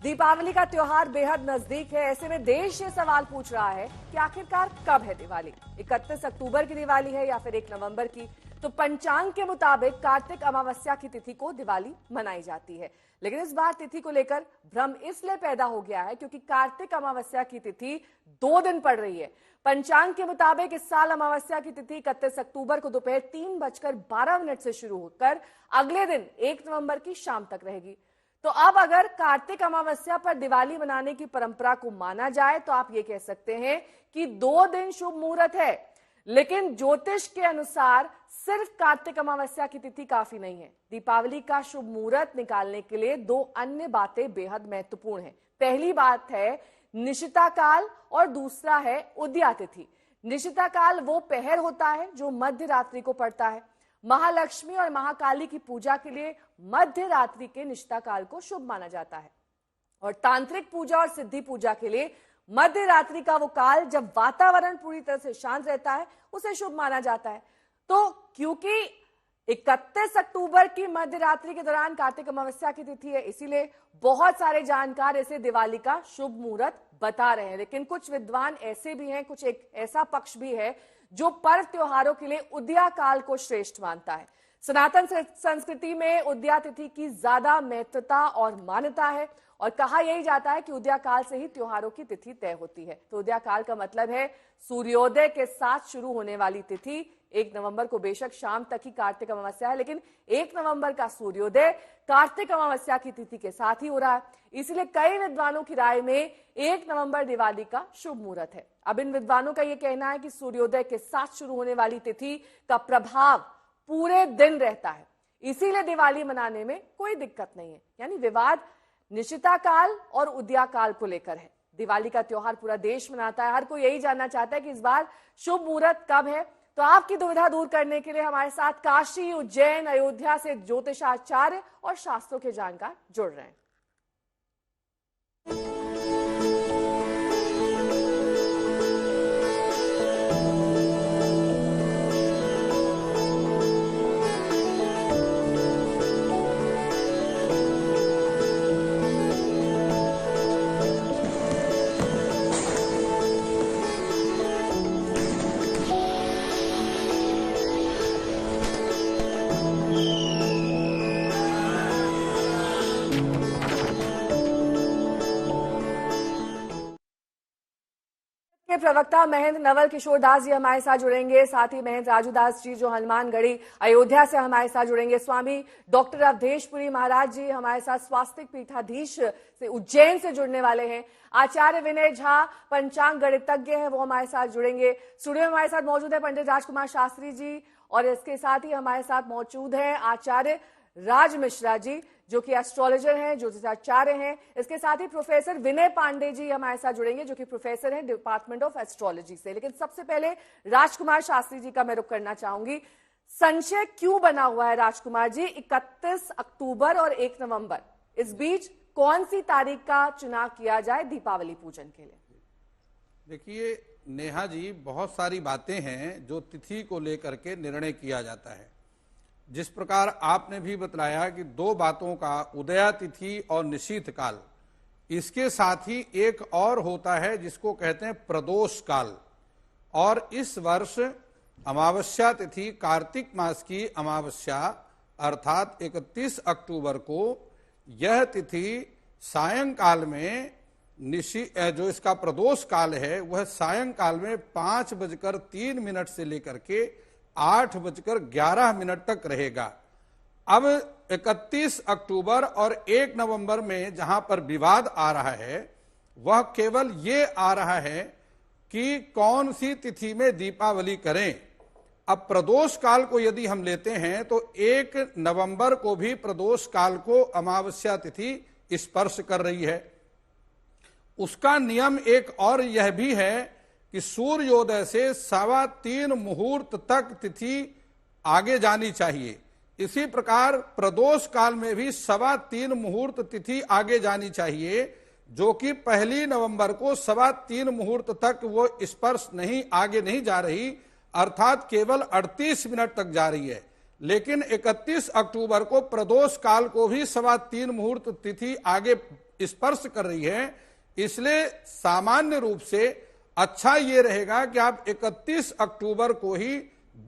दीपावली का त्योहार बेहद नजदीक है। ऐसे में देश ये सवाल पूछ रहा है कि आखिरकार कब है दिवाली। 31 अक्टूबर की दिवाली है या फिर 1 नवंबर की? तो पंचांग के मुताबिक कार्तिक अमावस्या की तिथि को दिवाली मनाई जाती है, लेकिन इस बार तिथि को लेकर भ्रम इसलिए पैदा हो गया है क्योंकि कार्तिक अमावस्या की तिथि 2 दिन पड़ रही है। पंचांग के मुताबिक इस साल अमावस्या की तिथि 31 अक्टूबर को दोपहर 3:12 से शुरू होकर अगले दिन 1 नवंबर की शाम तक रहेगी। तो अब अगर कार्तिक अमावस्या पर दिवाली मनाने की परंपरा को माना जाए तो आप ये कह सकते हैं कि 2 दिन शुभ मुहूर्त है, लेकिन ज्योतिष के अनुसार सिर्फ कार्तिक अमावस्या की तिथि काफी नहीं है। दीपावली का शुभ मुहूर्त निकालने के लिए 2 अन्य बातें बेहद महत्वपूर्ण हैं। पहली बात है निशिता काल और दूसरा है उदया तिथि। निशिता काल वो पहर होता है जो मध्य रात्रि को पड़ता है। महालक्ष्मी और महाकाली की पूजा के लिए मध्य रात्रि के निशिता काल को शुभ माना जाता है, और तांत्रिक पूजा और सिद्धि पूजा के लिए मध्य रात्रि का वो काल जब वातावरण पूरी तरह से शांत रहता है उसे शुभ माना जाता है। तो क्योंकि 31 अक्टूबर की मध्य रात्रि के दौरान कार्तिक अमावस्या की तिथि है, इसीलिए बहुत सारे जानकार इसे दिवाली का शुभ मुहूर्त बता रहे हैं। लेकिन कुछ विद्वान ऐसे भी हैं, कुछ एक ऐसा पक्ष भी है जो पर्व त्योहारों के लिए उदया काल को श्रेष्ठ मानता है। सनातन संस्कृति में उदया तिथि की ज्यादा महत्वता और मान्यता है, और कहा यही जाता है कि उदया काल से ही त्योहारों की तिथि तय होती है। तो उदया काल का मतलब है सूर्योदय के साथ शुरू होने वाली तिथि। 1 नवंबर को बेशक शाम तक ही कार्तिक अमावस्या है, लेकिन 1 नवंबर का सूर्योदय कार्तिक अमावस्या की तिथि के साथ ही हो रहा है। इसलिए कई विद्वानों की राय में 1 नवंबर दिवाली का शुभ मुहूर्त है। अब इन विद्वानों का यह कहना है कि सूर्योदय के साथ शुरू होने वाली तिथि का प्रभाव पूरे दिन रहता है, इसीलिए दिवाली मनाने में कोई दिक्कत नहीं है। यानी विवाद निशिता काल और उदया काल को लेकर है। दिवाली का त्योहार पूरा देश मनाता है, हर कोई यही जानना चाहता है कि इस बार शुभ मुहूर्त कब है। तो आपकी दुविधा दूर करने के लिए हमारे साथ काशी, उज्जैन, अयोध्या से ज्योतिषाचार्य और शास्त्रों के जानकार जुड़ रहे हैं। के प्रवक्ता महेंद्र नवल किशोर दास जी हमारे साथ जुड़ेंगे, साथ ही महेंद्र राजू दास जी जो हनुमानगढ़ी अयोध्या से हमारे साथ जुड़ेंगे। स्वामी डॉक्टर अवधेशपुरी महाराज जी हमारे साथ स्वास्तिक पीठाधीश से उज्जैन से जुड़ने वाले हैं। आचार्य विनय झा पंचांग गणितज्ञ हैं, वो हमारे साथ जुड़ेंगे। स्टूडियो में हमारे साथ मौजूद है पंडित राजकुमार शास्त्री जी, और इसके साथ ही हमारे साथ मौजूद हैं आचार्य राज मिश्रा जी जो कि एस्ट्रोलॉजर हैं, ज्योतिषाचार्य हैं। इसके साथ ही प्रोफेसर विनय पांडे जी हमारे साथ जुड़ेंगे जो कि प्रोफेसर हैं डिपार्टमेंट ऑफ एस्ट्रोलॉजी से। लेकिन सबसे पहले राजकुमार शास्त्री जी का मैं रुख करना चाहूंगी। संशय क्यों बना हुआ है राजकुमार जी, 31 अक्टूबर और 1 नवंबर, इस बीच कौन सी तारीख का चुनाव किया जाए दीपावली पूजन के लिए? देखिए नेहा जी, बहुत सारी बातें हैं जो तिथि को लेकर के निर्णय किया जाता है। जिस प्रकार आपने भी बतलाया कि 2 बातों का, उदया तिथि और निशीथ काल, इसके साथ ही एक और होता है जिसको कहते हैं प्रदोष काल। और इस वर्ष अमावस्या तिथि कार्तिक मास की अमावस्या अर्थात 31 अक्टूबर को यह तिथि सायंकाल में जो इसका प्रदोष काल है वह सायंकाल में 5:03 से लेकर के 8:11 तक रहेगा। अब 31 अक्टूबर और 1 नवंबर में जहां पर विवाद आ रहा है वह केवल ये आ रहा है कि कौन सी तिथि में दीपावली करें। अब प्रदोष काल को यदि हम लेते हैं तो 1 नवंबर को भी प्रदोष काल को अमावस्या तिथि स्पर्श कर रही है। उसका नियम एक और यह भी है कि सूर्योदय से 3:15 मुहूर्त तक तिथि आगे जानी चाहिए। इसी प्रकार प्रदोष काल में भी 3:15 मुहूर्त तिथि आगे जानी चाहिए, जो कि 1 नवंबर को 3:15 मुहूर्त तक वो स्पर्श नहीं, आगे नहीं जा रही, अर्थात केवल 38 मिनट तक जा रही है। लेकिन 31 अक्टूबर को प्रदोष काल को भी 3:15 मुहूर्त तिथि आगे स्पर्श कर रही है। इसलिए सामान्य रूप से अच्छा ये रहेगा कि आप 31 अक्टूबर को ही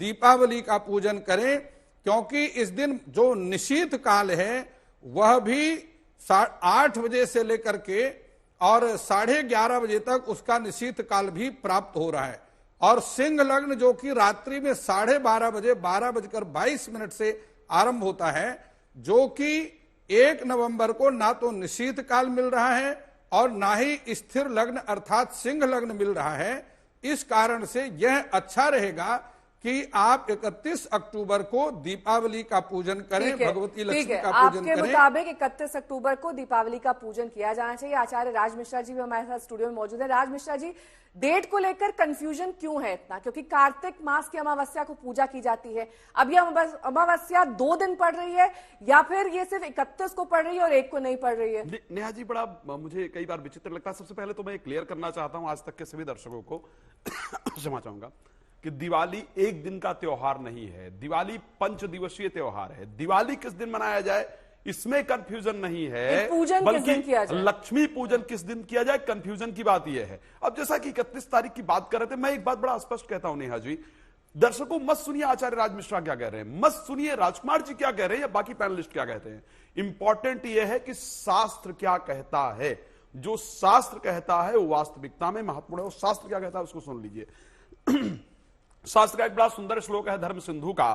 दीपावली का पूजन करें, क्योंकि इस दिन जो निशीथ काल है वह भी 8 बजे से लेकर के और 11:30 बजे तक उसका निशीथ काल भी प्राप्त हो रहा है। और सिंह लग्न जो कि रात्रि में 12:30 बजे 12:22 से आरंभ होता है, जो कि 1 नवंबर को ना तो निशीथ काल मिल रहा है और ना ही स्थिर लग्न अर्थात सिंह लग्न मिल रहा है। इस कारण से यह अच्छा रहेगा कि आप 31 अक्टूबर को दीपावली का पूजन करें, भगवती लक्ष्मी का पूजन करें। आपके मुताबिक 31 अक्टूबर को दीपावली का पूजन किया जाना चाहिए। आचार्य राज मिश्रा जी भी हमारे साथ स्टूडियो में मौजूद है। राज मिश्रा जी, डेट को लेकर कंफ्यूजन क्यों है इतना? क्योंकि कार्तिक मास की अमावस्या को पूजा की जाती है, अब यह अमावस्या 2 दिन पड़ रही है या फिर ये सिर्फ 31 को पड़ रही है और 1 को नहीं पड़ रही है? नेहा जी, बड़ा मुझे कई बार विचित्र लगता है। सबसे पहले तो मैं क्लियर करना चाहता हूं आज तक के सभी दर्शकों को क्षमा चाहूंगा कि दिवाली एक दिन का त्योहार नहीं है, दिवाली 5 दिवसीय त्योहार है। दिवाली किस दिन मनाया जाए इसमें कंफ्यूजन नहीं है, पूजन किस दिन किया जाए, लक्ष्मी पूजन किस दिन किया जाए, कंफ्यूजन की बात यह है। अब जैसा कि 31 तारीख की बात कर रहे थे, मैं एक बात बड़ा स्पष्ट कहता हूं नेहा जी, दर्शकों मत सुनिए आचार्य राज मिश्रा क्या कह रहे हैं, मत सुनिए राजकुमार जी क्या कह रहे हैं या बाकी पैनलिस्ट क्या कहते हैं। इंपॉर्टेंट यह है कि शास्त्र क्या कहता है। जो शास्त्र कहता है वो वास्तविकता में महत्वपूर्ण है। और शास्त्र क्या कहता है उसको सुन लीजिए। शास्त्र का एक बड़ा सुंदर श्लोक है धर्म सिंधु का,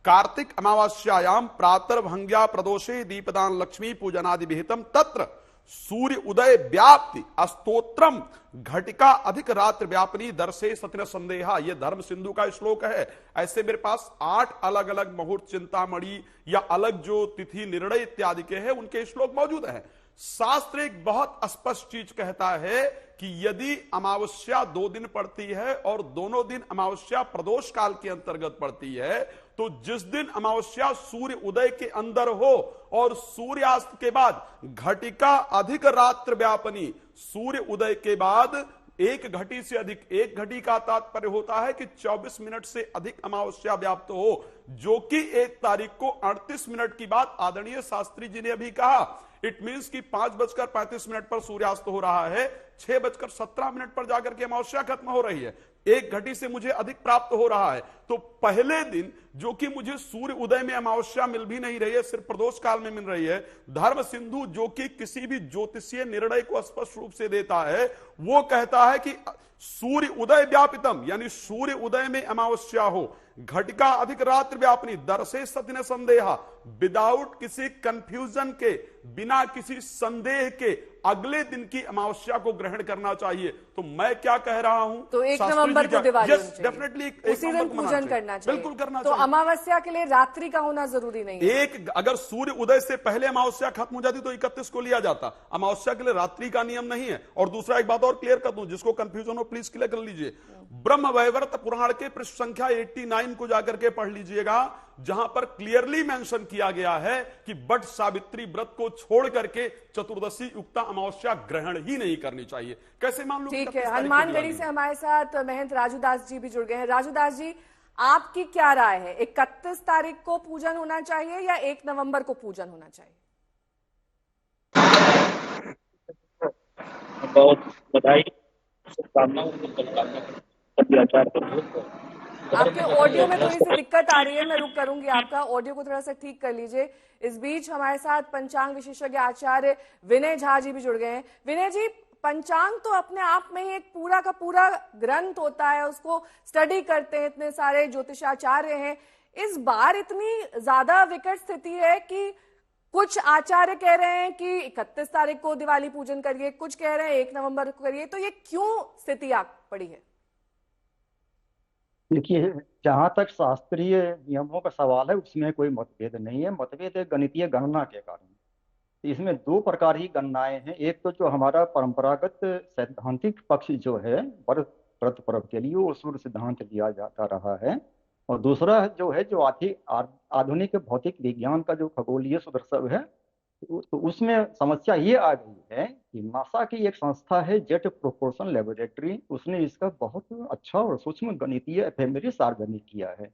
कार्तिक अमावास्यायाम प्रातर्भंग्या प्रदोषे दीपदान लक्ष्मी पूजनादि विहितम तत्र सूर्य उदय व्याप्ति स्तोत्रम घटिका अधिक रात्र व्यापनी दर्शे सत्य संदेहा। यह धर्म सिंधु का श्लोक है। ऐसे मेरे पास 8 अलग अलग मुहूर्त चिंतामणि या अलग जो तिथि निर्णय इत्यादि के हैं उनके श्लोक मौजूद हैं। शास्त्र एक बहुत स्पष्ट चीज कहता है कि यदि अमावस्या 2 दिन पड़ती है और दोनों दिन अमावस्या प्रदोष काल के अंतर्गत पड़ती है, तो जिस दिन अमावस्या सूर्य उदय के अंदर हो और सूर्यास्त के बाद घटिका अधिक रात्र व्यापनी, सूर्य उदय के बाद 1 घटी से अधिक, 1 घटी का तात्पर्य होता है कि 24 मिनट से अधिक अमावस्या व्याप्त हो, जो कि 1 तारीख को 38 मिनट की बात आदरणीय शास्त्री जी ने अभी कहा। इट मींस कि 5:35 पर सूर्यास्त हो रहा है, 6:17 पर जाकर के अमावस्या खत्म हो रही है, 1 घटी से मुझे अधिक प्राप्त हो रहा है। तो पहले दिन जो कि मुझे सूर्य उदय में अमावस्या मिल भी नहीं रही है, सिर्फ प्रदोष काल में मिल रही है, धर्म सिंधु जो कि किसी भी ज्योतिषीय निर्णय को स्पष्ट रूप से देता है, वो कहता है कि सूर्य उदय व्यापितम, यानी सूर्य उदय में अमावस्या हो, घटिका अधिक रात्र व्यापनी दर्शे सत्य संदेहा, विदाउट किसी कंफ्यूजन के, बिना किसी संदेह के अगले दिन की अमावस्या को ग्रहण करना चाहिए। तो मैं क्या कह रहा हूं, तो 1 नवंबर को दिवाली होनी चाहिए, डेफिनेटली उसी दिन पूजन करना चाहिए, बिल्कुल करना तो चाहिए। अमावस्या के लिए रात्रि का होना जरूरी नहीं है। अगर सूर्य उदय से पहले अमावस्या खत्म हो जाती तो 31 को लिया जाता, अमावस्या के लिए रात्रि का नियम नहीं है। और दूसरा एक बात और क्लियर कर दूं, जिसको कंफ्यूजन हो प्लीज क्लियर कर लीजिए, ब्रह्म वैवर्त पुराण के पृष्ठ संख्या 89 को जाकर के पढ़ लीजिएगा, जहां पर क्लियरली मेंशन किया गया है कि बट सावित्री व्रत को छोड़ करके चतुर्दशी युक्ता अमावस्या ग्रहण ही नहीं करनी चाहिए। कैसे मान लो? ठीक है, हनुमानगढ़ी से हमारे साथ महंत राजूदास जी भी जुड़ गए हैं। राजूदास जी, आपकी क्या राय है, 31 तारीख को पूजन होना चाहिए या 1 नवंबर को पूजन होना चाहिए? बहुत बधाई, शुभकामनाएं। आपके ऑडियो में थोड़ी सी दिक्कत आ रही है, मैं रुक करूंगी आपका, ऑडियो को थोड़ा सा ठीक कर लीजिए। इस बीच हमारे साथ पंचांग विशेषज्ञ आचार्य विनय झा जी भी जुड़ गए हैं। विनय जी, पंचांग तो अपने आप में ही एक पूरा का पूरा ग्रंथ होता है, उसको स्टडी करते हैं इतने सारे ज्योतिषाचार्य हैं। इस बार इतनी ज्यादा विकट स्थिति है कि कुछ आचार्य कह रहे हैं कि 31 तारीख को दिवाली पूजन करिए, कुछ कह रहे हैं 1 नवंबर को करिए, तो ये क्यों स्थिति आ पड़ी है? देखिए, जहां तक शास्त्रीय नियमों का सवाल है उसमें कोई मतभेद नहीं है। मतभेद है गणितीय गणना के कारण। इसमें 2 प्रकार की गणनाएं हैं। एक तो जो हमारा परंपरागत सैद्धांतिक पक्ष जो है व्रत पर्व के लिए वो सूर्य सिद्धांत दिया जाता रहा है, और दूसरा जो है जो आधुनिक भौतिक विज्ञान का जो खगोलीय सुदर्शन है, तो उसमें समस्या ये आ गई है कि नासा की एक संस्था है जेट प्रोपोर्शन लेबोरेटरी, उसने इसका बहुत अच्छा और सूक्ष्म गणितीय एफेमेरी सार्वजनिक किया है।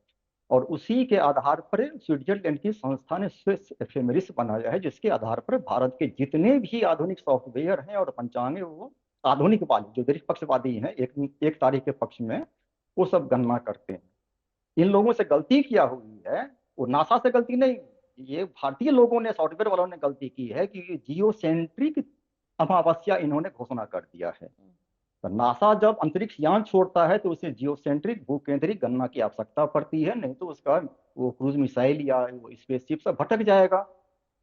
और उसी के आधार पर स्विट्जरलैंड की संस्था ने स्विस एफेमेरिस बनाया है, जिसके आधार पर भारत के जितने भी आधुनिक सॉफ्टवेयर हैं और पंचांग है, वो आधुनिक वाले जो निष्पक्षवादी हैं, एक तारीख के पक्ष में, वो सब गणना करते हैं। इन लोगों से गलती किया हुई है, वो नासा से गलती नहीं, ये भारतीय लोगों ने, सॉफ्टवेयर वालों ने गलती की है कि जियो सेंट्रिक अमावस्या इन्होंने घोषणा कर दिया है। तो नासा जब अंतरिक्ष यान छोड़ता है तो उसे जियोसेंट्रिक भूकेंद्रिक गणना की आवश्यकता पड़ती है, नहीं तो उसका वो क्रूज मिसाइल या वो स्पेसशिप से भटक जाएगा।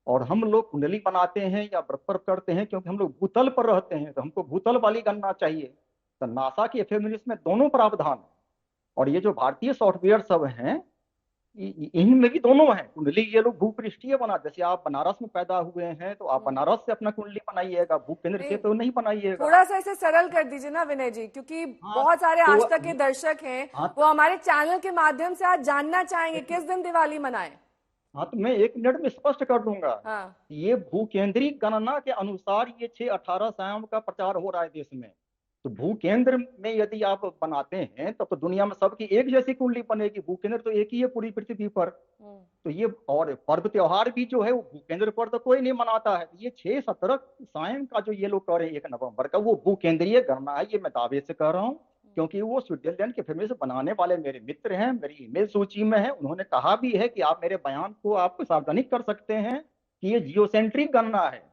और हम लोग कुंडली बनाते हैं या व्रत पर करते हैं क्योंकि हम लोग भूतल पर रहते हैं, तो हमको भूतल वाली गणना चाहिए। तो नासा की एफएमएस में दोनों प्रावधान है, और ये जो भारतीय सॉफ्टवेयर सब हैं इनमें भी दोनों है। कुंडली ये लोग भूपृष्ठीय बना, जैसे आप बनारस में पैदा हुए हैं तो आप बनारस से अपना कुंडली बनाइएगा, भूकेंद्र से तो नहीं बनाइएगा। थोड़ा सा इसे सरल कर दीजिए ना विनय जी, क्योंकि बहुत सारे तो आज तक के दर्शक हैं, वो हमारे चैनल के माध्यम से आज जानना चाहेंगे किस दिन दिवाली मनाएं। हाँ, तो मैं 1 मिनट में स्पष्ट कर दूंगा। हाँ। ये भूकेंद्रिक गणना के अनुसार ये 6-18 सायं का प्रचार हो रहा है देश में। तो भूकेंद्र में यदि आप बनाते हैं तब तो दुनिया में सबकी एक जैसी कुंडली बनेगी। भूकेंद्र तो एक ही है पूरी पृथ्वी पर। तो ये और पर्व त्योहार भी जो है वो भूकेंद्र पर तो कोई नहीं मनाता है। ये 6-17 सायं का जो ये लोग कर रहे हैं 1 नवंबर का, वो भूकेंद्रीय गणना है। ये मैं दावे से कह रहा हूँ क्योंकि वो स्विट्जरलैंड के फेमस बनाने वाले मेरे मित्र हैं, मेरी ईमेल सूची में है। उन्होंने कहा भी है कि आप मेरे बयान को आप सार्वजनिक कर सकते हैं कि ये जियोसेंट्रिक गणना है।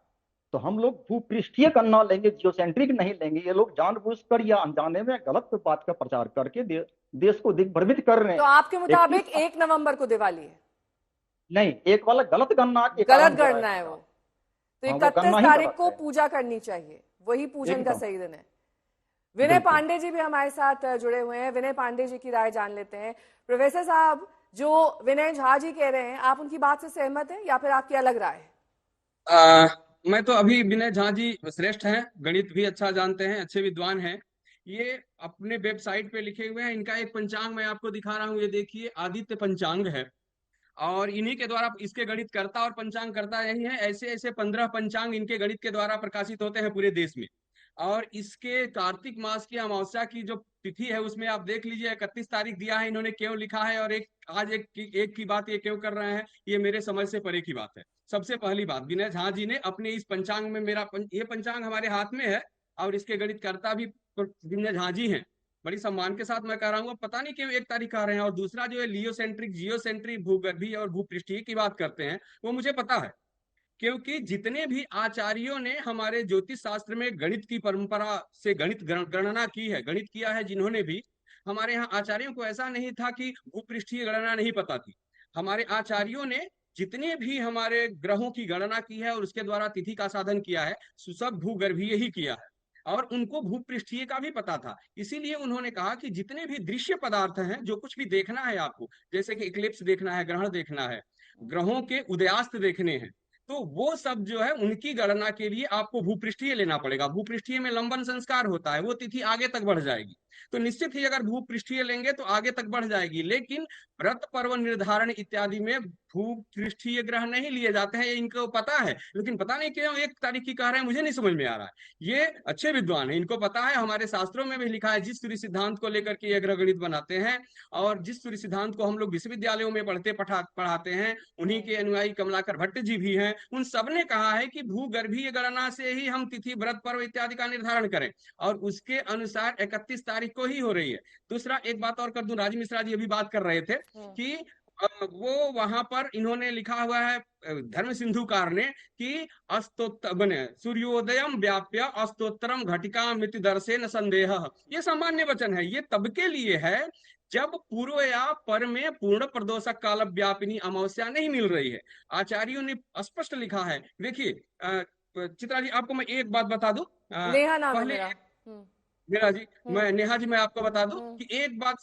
तो हम लोग भूपृष्ठीय गणना लेंगे, जियोसेंट्रिक नहीं लेंगे। ये लोग जानबूझकर या अनजाने में गलत बात का प्रचार करके देश को दिग्भ्रमित कर रहे हैं। तो आपके मुताबिक 1 नवंबर को दिवाली है? नहीं, एक वाला गलत गणना, गलत गणना है वो। तो 31 तारीख को है। पूजा करनी चाहिए, वही पूजन का सही दिन है। विनय पांडे जी भी हमारे साथ जुड़े हुए हैं, विनय पांडे जी की राय जान लेते हैं। प्रोफेसर साहब, जो विनय झा जी कह रहे हैं, आप उनकी बात से सहमत हैं या फिर आपकी अलग राय है? मैं तो अभी विनय झा जी श्रेष्ठ हैं, गणित भी अच्छा जानते हैं, अच्छे विद्वान हैं। ये अपने वेबसाइट पे लिखे हुए हैं। इनका एक पंचांग मैं आपको दिखा रहा हूँ, ये देखिए आदित्य पंचांग है, और इन्हीं के द्वारा इसके गणित करता और पंचांग करता यही है। ऐसे ऐसे 15 पंचांग इनके गणित के द्वारा प्रकाशित होते हैं पूरे देश में। और इसके कार्तिक मास की अमावस्या की जो तिथि है उसमें आप देख लीजिए 31 तारीख दिया है इन्होंने, क्यों लिखा है। और आज एक की बात ये क्यों कर रहे हैं, ये मेरे समझ से परे की बात है। सबसे पहली बात, विनय झा जी ने अपने इस पंचांग में, ये पंचांग हमारे हाथ में है और इसके गणितकर्ता भी विनय झा जी हैं। बड़ी सम्मान के साथ मैं कह रहा हूँ, पता नहीं क्यों 1 तारीख आ रहे हैं। और दूसरा जो है लियोसेंट्रिक जियोसेंट्रिक भूगर्भीय और भूपृष्ठीय की बात करते हैं, वो मुझे पता है, क्योंकि जितने भी आचार्यों ने हमारे ज्योतिष शास्त्र में गणित की परंपरा से गणित गणना की है, गणित किया है, जिन्होंने भी, हमारे यहाँ आचार्यों को ऐसा नहीं था कि भूपृष्ठीय गणना नहीं पता थी। हमारे आचार्यों ने जितने भी हमारे ग्रहों की गणना की है और उसके द्वारा तिथि का साधन किया है, सब भूगर्भीय ही किया है। और उनको भूपृष्ठीय का भी पता था। इसीलिए उन्होंने कहा कि जितने भी दृश्य पदार्थ हैं, जो कुछ भी देखना है आपको, जैसे कि इक्लिप्स देखना है, ग्रहण देखना है, ग्रहों के उदयास्त देखने हैं, तो वो सब जो है उनकी गणना के लिए आपको भूपृष्ठीय लेना पड़ेगा। भूपृष्ठीय में लंबन संस्कार होता है, वो तिथि आगे तक बढ़ जाएगी। तो निश्चित ही अगर भूपृष्ठीय लेंगे तो आगे तक बढ़ जाएगी। लेकिन व्रत पर्व निर्धारण इत्यादि में भूपृष्ठीय ग्रह नहीं लिए जाते हैं, इनको पता है। लेकिन पता नहीं क्यों 1 तारीख की कह रहे हैं, मुझे नहीं समझ में आ रहा है। ये अच्छे विद्वान है, इनको पता है, हमारे शास्त्रों में भी लिखा है, जिस सूर्य सिद्धांत को लेकर के ये ग्रह गणित बनाते हैं और जिस सूर्य सिद्धांत को हम लोग विश्वविद्यालयों में पढ़ाते हैं, उन्हीं के अनुयायी कमलाकर भट्ट जी भी हैं। उन सबने कहा है कि भूगर्भीय गणना से ही हम तिथि, व्रत पर्व इत्यादि का निर्धारण करें, और उसके अनुसार 31 तारीख को ही हो रही है। दूसरा एक बात और कर दूं, राज मिश्रा जी अभी बात कर रहे थे कि वो वहां पर इन्होंने लिखा हुआ है धर्म सिंधुकार ने कि सूर्योदयम व्याप्य अस्तोत्तरम घटिका मिति दर्शेन संदेह। ये सामान्य वचन है, ये तब के लिए है जब पूर्व या पर में पूर्ण प्रदोषक काल व्यापिनी अमावस्या नहीं मिल रही है। आचार्यों ने स्पष्ट लिखा है। देखिए चित्रा जी, आपको मैं एक बात बता दूं, नेहा नाम है मेरा जी, मैं नेहा जी, मैं आपको बता दूं कि एक बात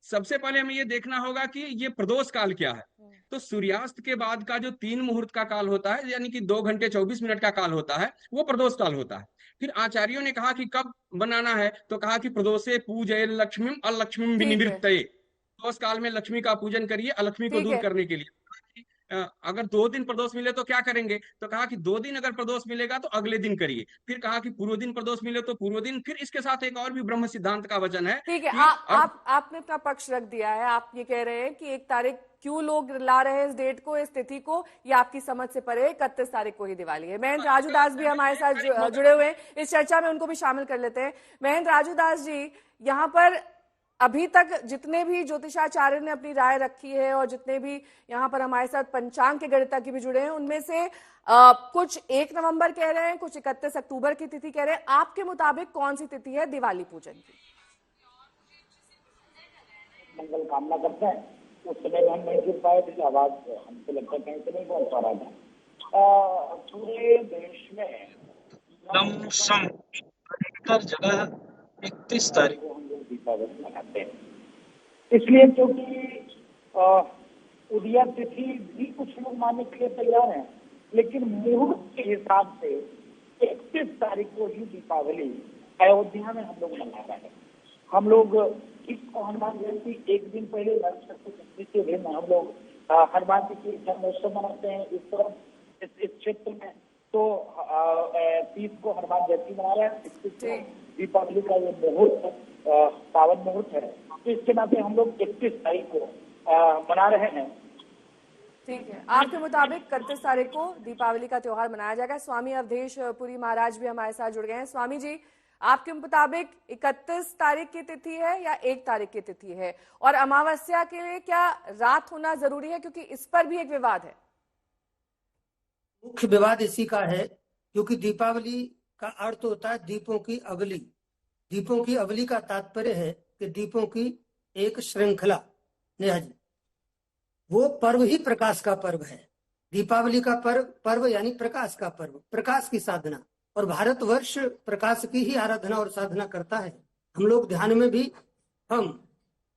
सबसे पहले हमें ये देखना होगा कि ये प्रदोष काल क्या है। तो सूर्यास्त के बाद का जो 3 मुहूर्त का काल होता है, यानी कि 2 घंटे 24 मिनट का काल होता है, वो प्रदोष काल होता है। फिर आचार्यों ने कहा कि कब बनाना है, तो कहा कि प्रदोषे पूजय लक्ष्मीम अलक्ष्मीम विनिवृत्तये, प्रदोष काल में लक्ष्मी का पूजन करिए अलक्ष्मी को दूर करने के लिए। अगर 2 दिन प्रदोष मिले तो क्या करेंगे? तो कहा कि 2 दिन अगर प्रदोष मिलेगा तो अगले दिन करिए। फिर कहा कि पूर्व दिन प्रदोष मिले तो पूर्व दिन। फिर इसके साथ एक और भी ब्रह्म सिद्धांत का वचन है ठीक है, कि आपने अपना पक्ष रख दिया है। आप ये कह रहे हैं कि 1 तारीख क्यों लोग ला रहे हैं इस डेट को, इस तिथि को, ये आपकी समझ से परे 31 तारीख को ही दिवाली है। महेंद्र राजू दास भी हमारे साथ जुड़े हुए हैं इस चर्चा में, उनको भी शामिल कर लेते हैं। महेंद्र राजू दास जी, यहाँ पर अभी तक जितने भी ज्योतिषाचार्य ने अपनी राय रखी है और जितने भी यहाँ पर हमारे साथ पंचांग के गणितज्ञ भी जुड़े हैं, उनमें से कुछ 1 नवंबर कह रहे हैं, कुछ 31 अक्टूबर की तिथि कह रहे हैं। आपके मुताबिक कौन सी तिथि है दिवाली पूजन की? मंगल कामना करते हैं। उस समय हम नहीं जुड़ पाए थे, आवाज हमको लगता है कहीं से नहीं पहुंच पा रहा था। पूरे देश में अधिकतर जगह 31 तारीख को हम लोग दीपावली मनाते हैं, इसलिए क्योंकि उदया तिथि भी कुछ लोग मानने के लिए तैयार हैं, लेकिन मुहूर्त के हिसाब से 31 तारीख को ही दीपावली अयोध्या में हम लोग मना रहे हैं। हम लोग इसको हनुमान जयंती एक दिन पहले के दिन हम लोग हनुमान जी की जन्मोत्सव मनाते हैं। इस तरफ इस क्षेत्र में तो 30 को हनुमान जयंती मना रहे हैं, 31 को दीपावली का ये मुहूर्त पावन मुहूर्त है, तो इसके नाते हम लोग 31 तारीख को मना रहे हैं। ठीक है, आपके मुताबिक 31 तारीख को दीपावली का त्योहार मनाया जाएगा। स्वामी अवधेश पुरी महाराज भी हमारे साथ जुड़ गए हैं। स्वामी जी, आपके मुताबिक 31 तारीख की तिथि है या 1 तारीख की तिथि है? और अमावस्या के लिए क्या रात होना जरूरी है, क्योंकि इस पर भी एक विवाद है? मुख्य विवाद इसी का है, क्योंकि दीपावली का अर्थ होता है दीपों की अवली। दीपों की अवली का तात्पर्य है कि दीपों की एक श्रृंखला। नेहा जी, वो पर्व ही प्रकाश का पर्व है। दीपावली का पर्व यानी प्रकाश का पर्व, प्रकाश की साधना। और भारतवर्ष प्रकाश की ही आराधना और साधना करता है। हम लोग ध्यान में भी हम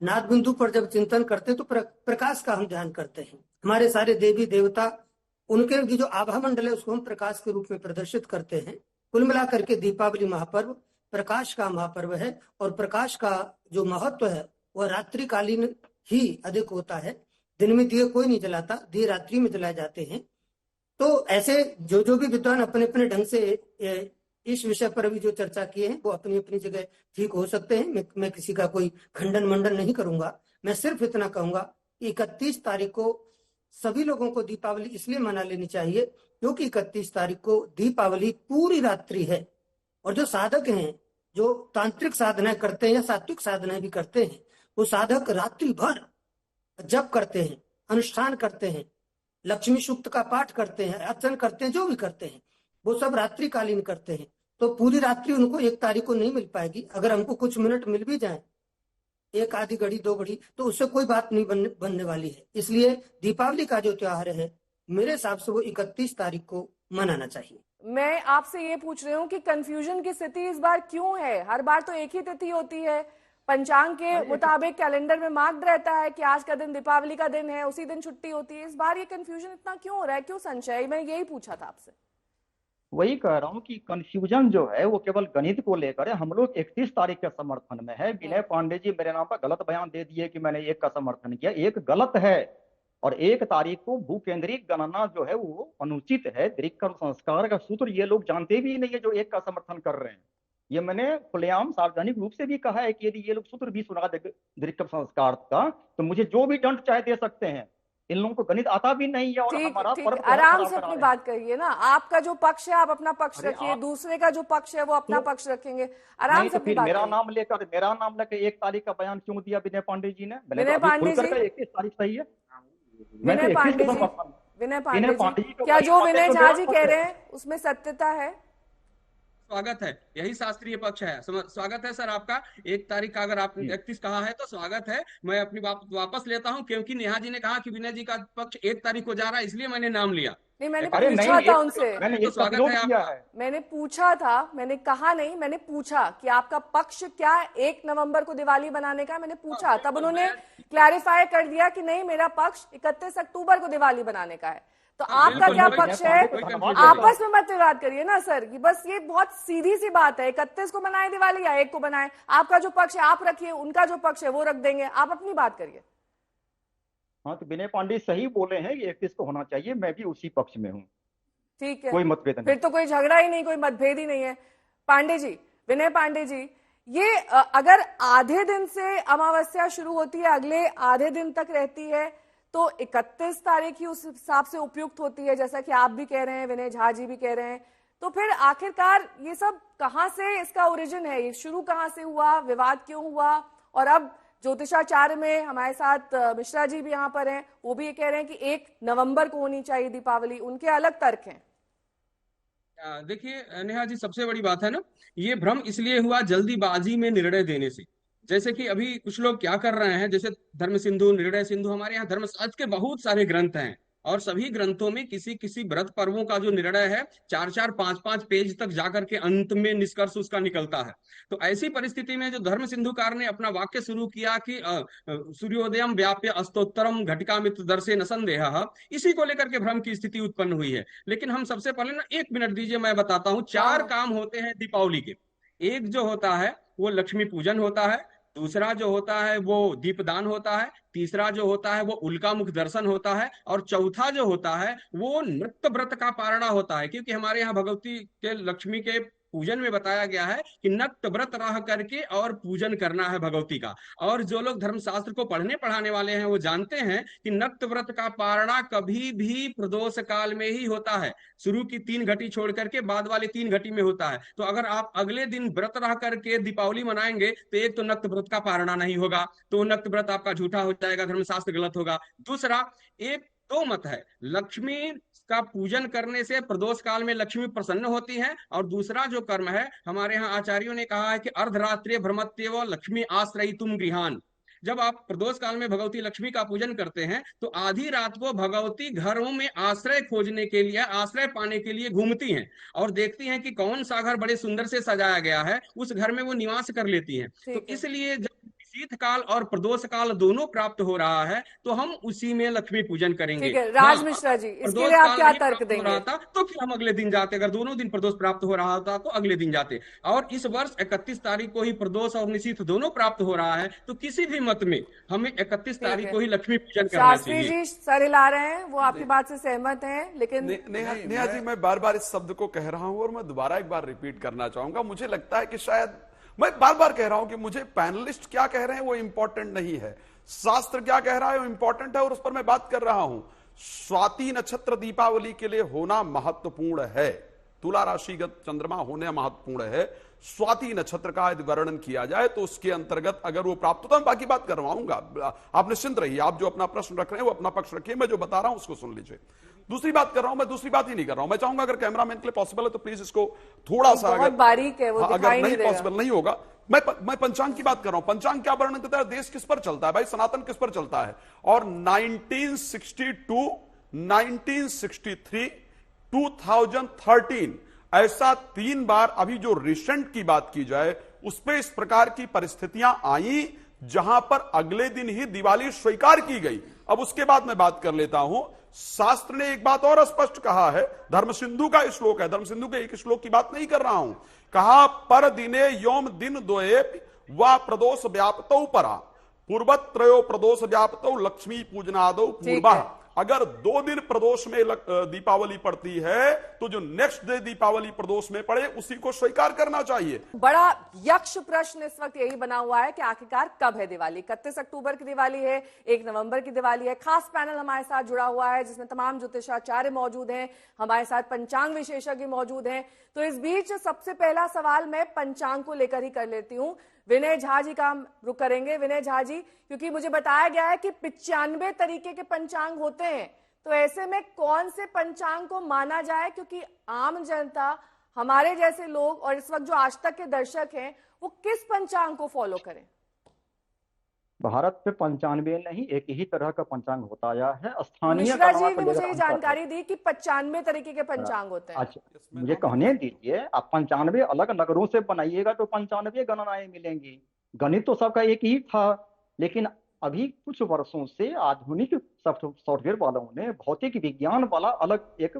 नाद बिंदु पर जब चिंतन करते हैं तो प्रकाश का हम ध्यान करते हैं। हमारे सारे देवी देवता, उनके भी जो आभा मंडल है उसको हम प्रकाश के रूप में प्रदर्शित करते हैं। कुल मिलाकर के दीपावली महापर्व प्रकाश का महापर्व है, और प्रकाश का जो महत्व है वह रात्रिकालीन ही अधिक होता है। दिन में दिए कोई नहीं जलाता, दिए रात्रि में जलाए जाते हैं। तो ऐसे जो भी विद्वान अपने अपने ढंग से इस विषय पर अभी जो चर्चा किए हैं वो अपनी अपनी जगह ठीक हो सकते हैं। मैं किसी का कोई खंडन मंडन नहीं करूंगा। मैं सिर्फ इतना कहूंगा कि 31 तारीख को सभी लोगों को दीपावली इसलिए मना लेनी चाहिए क्योंकि 31 तारीख को दीपावली पूरी रात्रि है। और जो साधक हैं, जो तांत्रिक साधनाएं करते हैं या सात्विक साधनाएं भी करते हैं, वो साधक रात्रि भर जप करते हैं, अनुष्ठान करते हैं, लक्ष्मी सूक्त का पाठ करते हैं, अर्चन करते हैं, जो भी करते हैं वो सब रात्रिकालीन करते हैं। तो पूरी रात्रि उनको 1 तारीख को नहीं मिल पाएगी। अगर हमको कुछ मिनट मिल भी जाए, 1 आधी घड़ी 2 घड़ी, तो उससे कोई बात नहीं बनने वाली है। इसलिए दीपावली का जो त्योहार है मेरे हिसाब से वो 31 तारीख को मनाना चाहिए। मैं आपसे ये पूछ रही हूँ कि कंफ्यूजन की स्थिति इस बार क्यों है? हर बार तो एक ही तिथि होती है, पंचांग के मुताबिक कैलेंडर में मार्क्ड रहता है कि आज का दिन दीपावली का दिन है, उसी दिन छुट्टी होती है। इस बार ये कंफ्यूजन इतना क्यों हो रहा है, क्यों संशय? मैं यही पूछा था आपसे। वही कह रहा हूँ कि कंफ्यूजन जो है वो केवल गणित को लेकर है। हम लोग 31 तारीख के समर्थन में है। विनय पांडे जी मेरे नाम पर गलत बयान दे दिए कि मैंने 1 का समर्थन किया। 1 गलत है, और 1 तारीख को भूकेंद्रिक गणना जो है वो अनुचित है। दृक्कर्म संस्कार का सूत्र ये लोग जानते भी नहीं है जो 1 का समर्थन कर रहे हैं। ये मैंने खुलेआम सार्वजनिक रूप से भी कहा है कि यदि ये लोग सूत्र भी सुना दे दृक्कर्म संस्कार का तो मुझे जो भी दंड चाहे दे सकते हैं। इन लोगों को गणित आता भी नहीं है। और हमारा ठीक, पर्व आराम से अपनी बात करिए ना। आपका जो पक्ष है आप अपना पक्ष रखिए, दूसरे का जो पक्ष है वो अपना पक्ष रखेंगे। आराम से अपनी बात मेरा नाम लेकर 1 तारीख का बयान क्यों दिया विनय पांडे जी ने? विनय पांडे जी, 31 तारीख सही है। विनय पांडे जी, क्या जो विनय झा जी कह रहे हैं उसमें सत्यता है? स्वागत है, यही शास्त्रीय पक्ष है। स्वागत है सर आपका। 1 तारीख का अगर आपने 31 कहा है तो स्वागत है। मैं अपनी बात वापस लेता हूं, क्योंकि नेहा जी ने कहा कि विनय जी का पक्ष 1 तारीख को जा रहा है, इसलिए मैंने नाम लिया। नहीं, मैंने पूछा था उनसे। तो स्वागत है आपका। मैंने पूछा था, मैंने कहा नहीं, मैंने पूछा कि आपका पक्ष क्या 1 नवंबर को दिवाली बनाने का। मैंने पूछा, तब उन्होंने क्लैरिफाई कर दिया कि नहीं, मेरा पक्ष 31 अक्टूबर को दिवाली बनाने का है। तो आपका क्या पक्ष है? आपस में मत विवाद करिए ना सर। बस ये बहुत सीधी सी बात है, 31 को बनाए दिवाली या 1 को बनाए। आपका जो पक्ष है आप रखिए, उनका जो पक्ष है वो रख देंगे। आप अपनी बात करिए। हाँ, तो विनय पांडे सही बोले हैं कि 31 को होना चाहिए, मैं भी उसी पक्ष में हूँ। ठीक है, कोई मतभेद नहीं। फिर तो कोई झगड़ा ही नहीं, कोई मतभेद ही नहीं है। पांडे जी, विनय पांडे जी, ये अगर आधे दिन से अमावस्या शुरू होती है, अगले आधे दिन तक रहती है, तो 31 तारीख ही उस हिसाब से उपयुक्त होती है, जैसा कि आप भी कह रहे हैं, विनय झा जी भी कह रहे हैं। तो फिर आखिरकार ये सब कहां से इसका ओरिजिन है, ये शुरू कहां से हुआ, विवाद क्यों हुआ? और अब ज्योतिषाचार्य में हमारे साथ मिश्रा जी भी यहाँ पर हैं, वो भी ये कह रहे हैं कि 1 नवंबर को होनी चाहिए दीपावली, उनके अलग तर्क हैं। देखिए नेहा जी, सबसे बड़ी बात है ना, ये भ्रम इसलिए हुआ जल्दीबाजी में निर्णय देने से। जैसे कि अभी कुछ लोग क्या कर रहे हैं, जैसे धर्म सिंधु, निर्णय सिंधु, हमारे यहाँ धर्मशास्त्र के बहुत सारे ग्रंथ हैं, और सभी ग्रंथों में किसी किसी व्रत पर्वों का जो निर्णय है 4-4, 5-5 पेज तक जाकर के अंत में निष्कर्ष उसका निकलता है। तो ऐसी परिस्थिति में जो धर्म सिंधुकार ने अपना वाक्य शुरू किया कि सूर्योदयम व्याप्य अस्तोत्तरम घटिकामित्र दर्शे न संदेह, इसी को लेकर के भ्रम की स्थिति उत्पन्न हुई है। लेकिन हम सबसे पहले ना, 1 मिनट दीजिए, मैं बताता हूँ। 4 काम होते हैं दीपावली के। एक जो होता है वो लक्ष्मी पूजन होता है, दूसरा जो होता है वो दीपदान होता है, तीसरा जो होता है वो उल्का मुख दर्शन होता है, और चौथा जो होता है वो नृत्य व्रत का पारणा होता है। क्योंकि हमारे यहाँ भगवती के, लक्ष्मी के पूजन में बताया गया है कि नक्त व्रत रह करके और पूजन करना है भगवती का। और जो लोग धर्मशास्त्र को पढ़ने पढ़ाने वाले हैं वो जानते हैं कि नक्त व्रत का पारणा कभी भी प्रदोष काल में ही होता है। शुरू की 3 घटी छोड़ करके बाद वाले 3 घटी में होता है। तो अगर आप अगले दिन व्रत रह करके दीपावली मनाएंगे तो एक तो नक्त व्रत का पारणा नहीं होगा, तो नक्त व्रत आपका झूठा हो जाएगा, धर्मशास्त्र गलत होगा। दूसरा, एक तो मत है, लक्ष्मी का पूजन करने से प्रदोष काल में लक्ष्मी प्रसन्न होती है। और दूसरा जो कर्म है, हमारे यहाँ आचार्यों ने कहा है कि अर्धरात्रि भ्रमत्येव लक्ष्मी आश्रयितुम गृहान। जब आप प्रदोष काल में भगवती लक्ष्मी का पूजन करते हैं तो आधी रात को भगवती घरों में आश्रय खोजने के लिए, आश्रय पाने के लिए घूमती हैं, और देखती हैं कि कौन सा घर बड़े सुंदर से सजाया गया है, उस घर में वो निवास कर लेती हैं। तो इसलिए जब शीतकाल और प्रदोष काल दोनों प्राप्त हो रहा है तो हम उसी में लक्ष्मी पूजन करेंगे। ठीक है, राज मिश्रा जी, इसके लिए आप क्या तर्क देंगे? तो फिर हम अगले दिन जाते, अगर दोनों दिन प्रदोष प्राप्त हो रहा था तो अगले दिन जाते। और इस वर्ष 31 तारीख को ही प्रदोष और निशीथ दोनों प्राप्त हो रहा है, तो किसी भी मत में हमें 31 तारीख को ही लक्ष्मी पूजन करना चाहिए। शास्त्री जी सर हिला रहे हैं, वो आपकी बात से सहमत हैं, लेकिन नेहा जी, मैं बार बार इस शब्द को कह रहा हूं और मैं दोबारा एक बार रिपीट करना चाहूंगा। मुझे लगता है कि शायद मैं बार बार कह रहा हूं कि मुझे पैनलिस्ट क्या कह रहे हैं वो इंपॉर्टेंट नहीं है, शास्त्र क्या कह रहा है वो इंपॉर्टेंट है, और उस पर मैं बात कर रहा हूं। स्वाति नक्षत्र दीपावली के लिए होना महत्वपूर्ण है, तुला राशिगत चंद्रमा होने महत्वपूर्ण है। स्वाति नक्षत्र का यदि वर्णन किया जाए तो उसके अंतर्गत अगर वो प्राप्त होता है, बाकी बात करवाऊंगा, आप निश्चिंत रहिए। आप जो अपना प्रश्न रख रहे हैं वो अपना पक्ष रखिए, मैं जो बता रहा हूं उसको सुन लीजिए। दूसरी बात कर रहा हूं, मैं दूसरी बात ही नहीं कर रहा हूं। मैं चाहूंगा अगर कैमरामैन के लिए पॉसिबल है तो प्लीज इसको थोड़ा सा, बहुत बारीक है वो, अगर नहीं पॉसिबल नहीं होगा, मैं पंचांग की बात कर रहा हूं। पंचांग क्या वर्णन करता है, देश किस पर चलता है भाई, सनातन किस पर चलता है। और 1962, 1963, 2013 ऐसा 3 बार, अभी जो रिसेंट की बात की जाए उस पे इस प्रकार की परिस्थितियां आई जहां पर अगले दिन ही दिवाली स्वीकार की गई। अब उसके बाद मैं बात कर लेता हूं, शास्त्र ने एक बात और स्पष्ट कहा है, धर्म सिंधु का श्लोक है, धर्म सिंधु के एक श्लोक की बात नहीं कर रहा हूं। कहा पर दिने योम दिन द्वये व प्रदोष व्याप्तौ परा पूर्वत्रयो प्रदोष व्याप्तौ लक्ष्मी पूजनादौ पूर्वा। अगर 2 दिन प्रदोष में दीपावली पड़ती है तो जो नेक्स्ट डे दीपावली प्रदोष में पड़े उसी को स्वीकार करना चाहिए। बड़ा यक्ष प्रश्न इस वक्त यही बना हुआ है कि आखिरकार कब है दिवाली। 31 अक्टूबर की दिवाली है, 1 नवंबर की दिवाली है। खास पैनल हमारे साथ जुड़ा हुआ है जिसमें तमाम ज्योतिषाचार्य मौजूद हैं, हमारे साथ पंचांग विशेषज्ञ मौजूद हैं। तो इस बीच सबसे पहला सवाल मैं पंचांग को लेकर ही कर लेती हूँ। विनय झा जी का हम रुक करेंगे। विनय झा जी, क्योंकि मुझे बताया गया है कि 95 तरीके के पंचांग होते हैं, तो ऐसे में कौन से पंचांग को माना जाए, क्योंकि आम जनता, हमारे जैसे लोग और इस वक्त जो आज तक के दर्शक हैं वो किस पंचांग को फॉलो करें? भारत में 95 नहीं, एक ही तरह का पंचांग होता आया है। स्थानीय मिश्रा जी ने मुझे ये जानकारी दी कि 95 तरीके के पंचांग होते हैं। अच्छा, मुझे कहने दीजिए। आप 95 अलग नगरों से बनाइएगा तो 95 गणनाएं मिलेंगी। गणित तो सबका एक ही था, लेकिन अभी कुछ वर्षों से आधुनिक सॉफ्टवेयर वालों ने भौतिक विज्ञान वाला अलग एक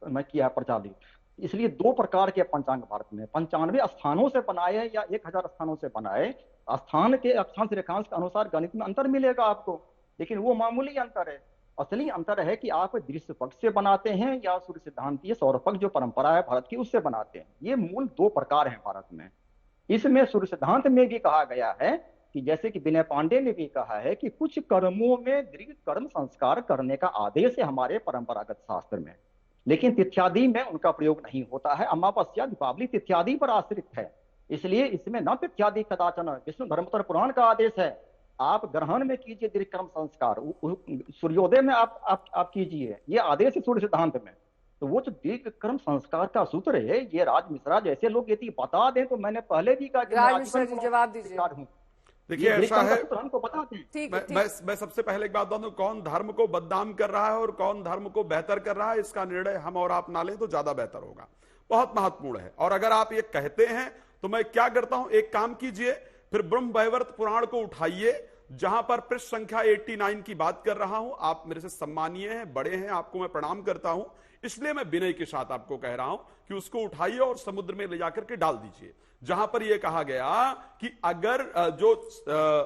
किया प्रचालित। इसलिए 2 प्रकार के पंचांग भारत में, 95 स्थानों से बनाए या 1000 स्थानों से बनाए। स्थान के अक्षांश रेखांश के अनुसार गणित में अंतर मिलेगा आपको। लेकिन वो मामूली अंतर है। असली अंतर है कि आप दृश्य पक्ष से बनाते हैं या सूर्य सिद्धांतीय सौर पक्ष जो परंपरा है भारत की उससे बनाते हैं। ये मूल दो प्रकार हैं भारत में। इसमें सूर्य सिद्धांत में भी कहा गया है कि जैसे कि विनय पांडे ने भी कहा है कि कुछ कर्मों में दीर्घ कर्म संस्कार करने का आदेश है हमारे परंपरागत शास्त्र में, लेकिन तिथ्यादि में उनका प्रयोग नहीं होता है। अमावस्या दीपावली तिथ्यादि पर आश्रित है, इसलिए इसमें न तिथ्यादि कदाचन। विष्णु धर्मोत्तर पुराण का आदेश है आप ग्रहण में कीजिए दीर्घ कर्म संस्कार, सूर्योदय में आप कीजिए, ये आदेश है सूर्य सिद्धांत में। तो वो जो दीर्घ कर्म संस्कार का सूत्र है, ये राज मिश्रा जैसे लोग यदि बता दें तो मैंने पहले भी कहा कि राज मिश्रा जी जवाब दीजिए। देखिए ऐसा है, हमको बताते हैं। मैं सबसे पहले एक बात बता दूं, कौन धर्म को बदनाम कर रहा है और कौन धर्म को बेहतर कर रहा है, इसका निर्णय हम और आप ना लें तो ज्यादा बेहतर होगा। बहुत महत्वपूर्ण है। और अगर आप ये कहते हैं तो मैं क्या करता हूं, एक काम कीजिए, फिर ब्रह्म वैवर्त पुराण को उठाइए, जहां पर पृष्ठ संख्या 89 की बात कर रहा हूं। आप मेरे से सम्मानीय हैं, बड़े हैं, आपको मैं प्रणाम करता हूं, इसलिए मैं विनय के साथ आपको कह रहा हूं कि उसको उठाइए और समुद्र में ले जाकर के डाल दीजिए, जहां पर यह कहा गया कि अगर जो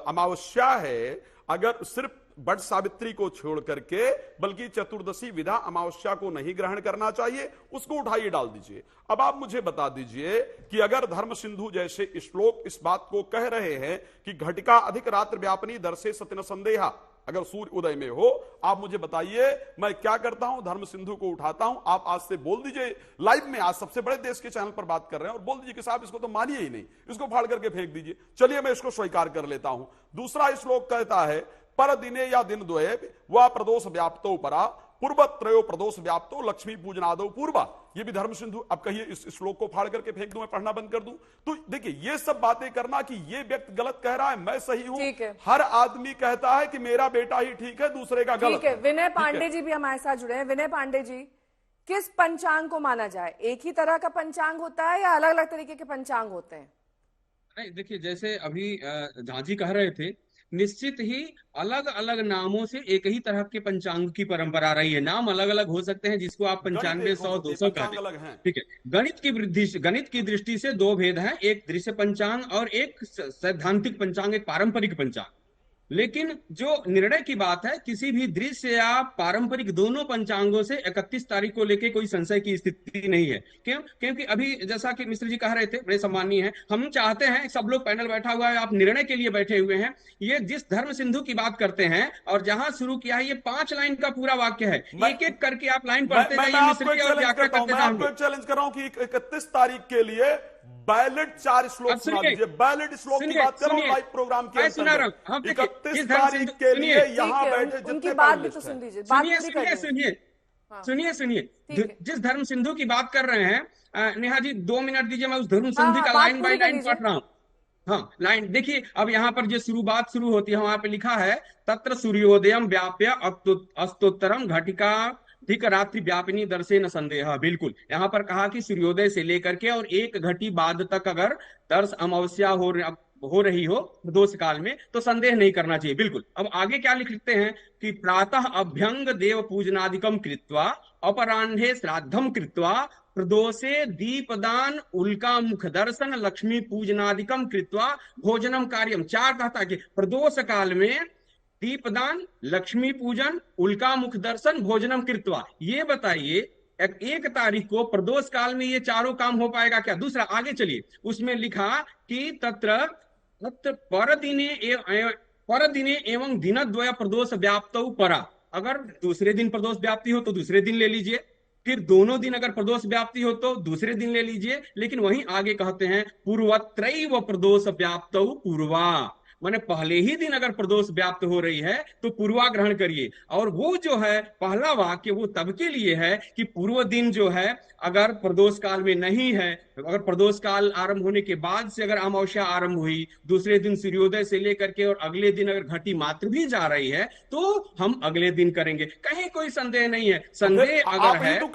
अमावस्या है, अगर सिर्फ बट सावित्री को छोड़ करके बल्कि चतुर्दशी विधा अमावस्या को नहीं ग्रहण करना चाहिए, उसको उठाइए डाल दीजिए। अब आप मुझे बता दीजिए कि अगर धर्म सिंधु जैसे श्लोक इस बात को कह रहे हैं कि घटिका अधिक रात्र व्यापनी दर्शे सत्य न संदेहा, अगर सूर्य उदय में हो, आप मुझे बताइए मैं क्या करता हूं, धर्म सिंधु को उठाता हूं। आप आज से बोल दीजिए लाइव में, आज सबसे बड़े देश के चैनल पर बात कर रहे हैं, और बोल दीजिए कि साहब इसको तो मानिए ही नहीं, इसको फाड़ करके फेंक दीजिए। चलिए मैं इसको स्वीकार कर लेता हूं। दूसरा श्लोक कहता है पर दिने या दिन द्वये वह प्रदोष व्याप्तो परा पूर्वत्रयो प्रदोष व्याप्तो लक्ष्मी पूजनादो पूर्वा, ये भी धर्म सिंधु। अब कहिए इस श्लोक को फाड़ करके फेंक दूं, मैं पढ़ना बंद कर दूं? तो देखिए ये सब बातें करना कि ये व्यक्ति गलत कह रहा है, मैं सही हूं, हर आदमी कहता है कि मेरा बेटा ही ठीक है, दूसरे का गलत है। विनय पांडे जी भी हमारे साथ जुड़े हैं। विनय पांडे जी, किस पंचांग को माना जाए? एक ही तरह का पंचांग होता है या अलग अलग तरीके के पंचांग होते हैं? नहीं, देखिए जैसे अभी झांझी कह रहे थे, निश्चित ही अलग अलग नामों से एक ही तरह के पंचांग की परंपरा रही है। नाम अलग अलग हो सकते हैं, जिसको आप 95, 100, 200 कहते हैं, ठीक है। गणित की दृष्टि से दो भेद हैं, एक दृश्य पंचांग और एक सैद्धांतिक पंचांग, एक पारंपरिक पंचांग। लेकिन जो निर्णय की बात है, किसी भी दृश्य या पारंपरिक दोनों पंचांगों से 31 तारीख को लेके कोई संशय की स्थिति नहीं है। क्यों? क्योंकि अभी जैसा कि मिश्र जी कह रहे थे, बड़े सम्मानीय हैं, हम चाहते हैं, सब लोग पैनल बैठा हुआ है, आप निर्णय के लिए बैठे हुए हैं। ये जिस धर्म सिंधु की बात करते हैं और जहां शुरू किया है, ये 5 लाइन का पूरा वाक्य है, एक एक करके आप लाइन पढ़ते जाइए। मैं आपको चैलेंज कर रहा हूं कि 31 तारीख के लिए बैलेट 4 श्लोक सुना दीजिए। बैलेट श्लोक की बात कर रहा हूं लाइव प्रोग्राम की। 31 तारीख के लिए यहाँ बैठे जितने सुनिए, जिस धर्म सिंधु की बात कर रहे हैं, नेहा जी 2 मिनट दीजिए, मैं उस धर्म सिंधु का लाइन बाय लाइन पढ़ रहा हूँ। हाँ, लाइन देखिए। अब यहाँ पर जो बात शुरू होती है, वहां पे लिखा है तत्र सूर्योदयम व्याप्य अस्तोत्तरम घटिका ठीक रात्रि व्यापिनी दर्शे न संदेह। बिल्कुल, यहाँ पर कहा कि सूर्योदय से लेकर के और 1 घटी बाद तक अगर दर्श अमावस्या हो रही हो प्रदोष काल में, तो संदेह नहीं करना चाहिए। बिल्कुल। अब आगे क्या लिखते हैं कि प्रातः अभ्यंग देव पूजनादिकम कृत्वा अपराह्ने श्राद्धम कृत्वा प्रदोषे दीपदान उल्का मुख दर्शन लक्ष्मी पूजनादिकम कृत्वा भोजनम कार्यम। 4 कहता कि प्रदोष काल में दीपदान, लक्ष्मी पूजन, उल्का मुख दर्शन, भोजनम कृत्वा। ये बताइए 1 तारीख को प्रदोष काल में ये चारों काम हो पाएगा क्या? दूसरा आगे चलिए, उसमें लिखा कि तत्र परदिने एवं दिनद्वय प्रदोष व्याप्तौ परा। अगर दूसरे दिन प्रदोष व्याप्ति हो तो दूसरे दिन ले लीजिए, फिर दोनों दिन अगर प्रदोष व्याप्ति हो तो दूसरे दिन ले लीजिए। लेकिन वहीं आगे कहते हैं पूर्वत्रैव प्रदोष व्याप्तौ पूर्वा, माने पहले ही दिन अगर प्रदोष व्याप्त हो रही है तो पूर्वा ग्रहण करिए। और वो जो है पहला वाक्य वो तब के लिए है कि पूर्व दिन जो है अगर प्रदोष काल में नहीं है, अगर प्रदोष काल आरंभ होने के बाद से अगर अमावस्या आरंभ हुई, दूसरे दिन सूर्योदय से लेकर के और अगले दिन अगर घटी मात्र भी जा रही है, तो हम अगले दिन करेंगे, कहीं कोई संदेह नहीं है। संदेह अगर है तो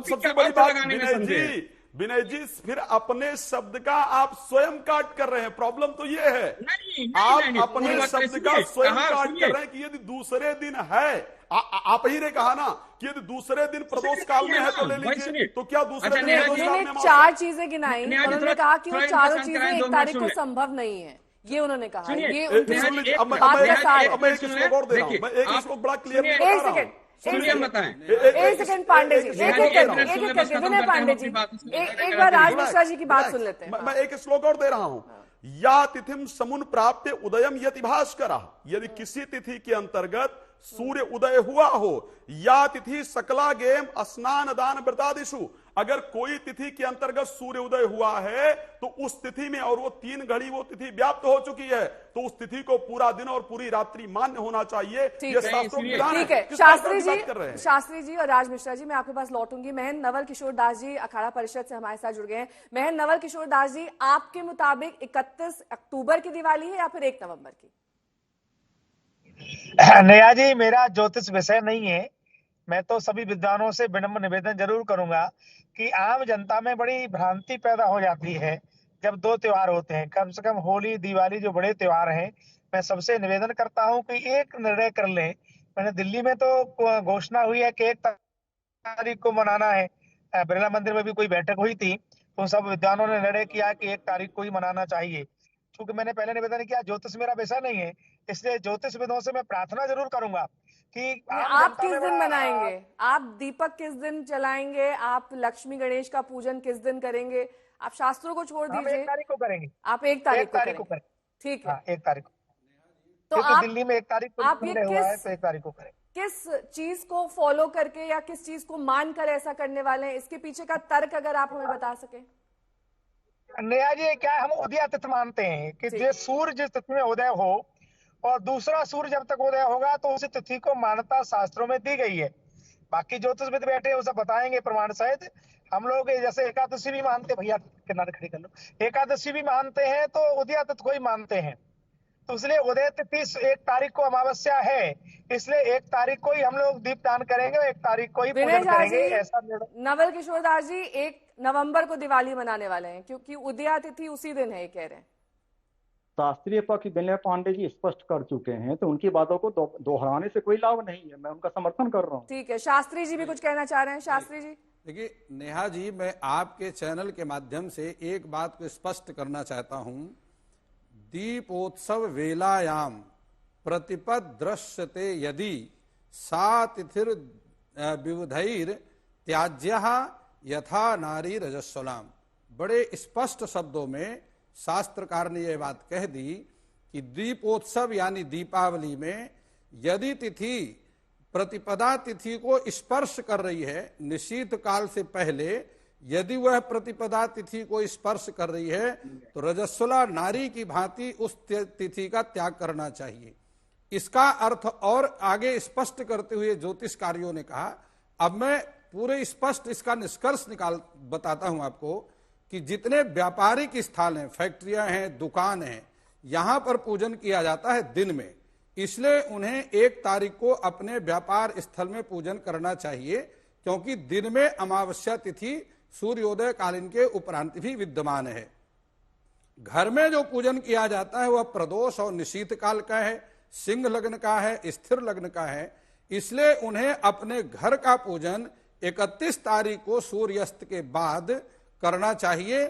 सबसे बड़ी बात लगाने में संदेह। विनय जी, फिर अपने शब्द का आप स्वयं काट कर रहे हैं। प्रॉब्लम तो ये है, आप अपने शब्द का स्वयं काट कर रहे हैं कि यदि दूसरे दिन है, आप ही ने कहा ना कि यदि दूसरे दिन प्रदोष काल में है तो ले लीजिए। तो क्या दूसरे दिन 4 चीजें गिनाई, उन्होंने कहा कि वो चारों चीजें 1 तारीख को संभव नहीं है। ये उन्होंने कहा। सुनिए, ये एक उनकी सुन लीजिए, एक अब मैं बात का सार एक है। श्लोक और दे रहा हूं, मैं एक श्लोक बड़ा क्लियर सुनिए, बता एक रहा हूं। सेकंड, सुनिए, हम बताएं। एक सेकंड पांडे जी, एक नेहा एक जी, एक करके मिनट एक सुन ले, एक बस करके खत्म विनय करते हैं हम पांडे अपनी जी, बात। एक बार राज मिश्रा जी की बात Relax, सुन लेते हैं। मैं एक श्लोक और दे रहा हूं। या तिथिम समुन प्राप्त उदयम यति भास्करा, यदि किसी तिथि के अंतर्गत सूर्य उदय हुआ हो, या तिथि सकला गेम स्नान दान व्रतादिशु, अगर कोई तिथि के अंतर्गत सूर्य उदय हुआ है तो उस तिथि में, और वो 3 घड़ी वो तिथि व्याप्त हो चुकी है, तो उस तिथि को पूरा दिन और पूरी रात्रि मान्य होना चाहिए। ठीक ये है, शास्त्रों की विधान ठीक है। किस बात शास्त्री की बात कर रहे हैं? शास्त्री जी और राज मिश्रा जी, मैं आपके पास लौटूंगी। महन नवल किशोर दास जी अखाड़ा परिषद से हमारे साथ जुड़ गए हैं। महन नवल किशोर दास जी, आपके मुताबिक 31 अक्टूबर की दिवाली है या फिर 1 नवंबर की? नेहा जी, मेरा ज्योतिष विषय नहीं है। मैं तो सभी विद्वानों से विनम्र निवेदन जरूर करूंगा कि आम जनता में बड़ी भ्रांति पैदा हो जाती है जब 2 त्योहार होते हैं। कम से कम होली दिवाली जो बड़े त्योहार हैं, मैं सबसे निवेदन करता हूं कि एक निर्णय कर लें। मैंने दिल्ली में तो घोषणा हुई है कि 1 तारीख को मनाना है। बिरला मंदिर में भी कोई बैठक हुई थी, तो सब विद्वानों ने निर्णय किया कि 1 तारीख को ही मनाना चाहिए। क्योंकि मैंने पहले निवेदन किया, ज्योतिष मेरा विषय नहीं है, इसलिए ज्योतिषविदों से मैं प्रार्थना जरूर करूंगा कि आप किस दिन मनाएंगे? आप दीपक किस दिन जलाएंगे? आप लक्ष्मी गणेश का पूजन किस दिन करेंगे? आप शास्त्रों को छोड़ हम दीजिए। 1 तारीख को करेंगे। आप 1 तारीख को 1 तारीख को करेंगे। करेंगे। ठीक है। हाँ, 1 तारीख को, तो क्योंकि दिल्ली में 1 तारीख को आप ये निर्णय हुआ है, तो 1 तारीख को करेंगे। किस चीज को फॉलो करके या किस चीज को मानकर ऐसा करने वाले हैं? इसके पीछे का तर्क अगर आप हमें बता सके। नेहा जी, क्या है, हम उदय तिथि मानते हैं कि जी। जो सूर्य जिस तिथि में उदय हो और दूसरा सूर्य जब तक उदय होगा तो उस तिथि को मान्यता शास्त्रों में दी गई है। बाकी ज्योतिषविद बैठे उसे बताएंगे प्रमाण सहित। हम लोग जैसे एकादशी भी मानते, भैया किनारे खड़ी कर लो, एकादशी भी मानते हैं तो उदय तिथि को ही मानते हैं। तो इसलिए उदय तिथि 1 तारीख को अमावस्या है, इसलिए 1 तारीख को ही हम लोग दीपदान करेंगे और 1 तारीख को ही विनय पूजन झा करेंगे। जी, ऐसा नवल किशोर दास जी 1 नवंबर को दिवाली मनाने वाले हैं क्योंकि उदया तिथि उसी दिन है, ये कह रहे हैं। शास्त्रीय पक्ष विनय पांडे जी स्पष्ट कर चुके हैं, तो उनकी बातों को दोहराने से कोई लाभ नहीं है। मैं उनका समर्थन कर रहा हूँ। ठीक है, शास्त्री जी भी कुछ कहना चाह रहे हैं। शास्त्री जी, देखिए नेहा जी, मैं आपके चैनल के माध्यम से एक बात को स्पष्ट करना चाहता हूं। दीपोत्सव वेलायाम प्रतिपद दृश्यते यदि सा तिथिर विबुधैर त्याज्य यथा नारी रजस्वलाम। बड़े स्पष्ट शब्दों में शास्त्रकार ने यह बात कह दी कि दीपोत्सव यानी दीपावली में यदि तिथि प्रतिपदा तिथि को स्पर्श कर रही है, निशीत काल से पहले यदि वह प्रतिपदा तिथि को स्पर्श कर रही है, तो रजस्वला नारी की भांति उस तिथि का त्याग करना चाहिए। इसका अर्थ और आगे स्पष्ट करते हुए ज्योतिषकारियों ने कहा, अब मैं पूरे स्पष्ट इसका निष्कर्ष बताता हूं आपको कि जितने व्यापारिक स्थल हैं, फैक्ट्रियां हैं, दुकान हैं, यहां पर पूजन किया जाता है दिन में, इसलिए उन्हें 1 तारीख को अपने व्यापार स्थल में पूजन करना चाहिए, क्योंकि दिन में अमावस्या तिथि सूर्योदय कालीन के उपरांत भी विद्यमान है। घर में जो पूजन किया जाता है वह प्रदोष और निशीत काल का है, सिंह लग्न का है, स्थिर लग्न का है, इसलिए उन्हें अपने घर का पूजन 31 तारीख को सूर्यास्त के बाद करना चाहिए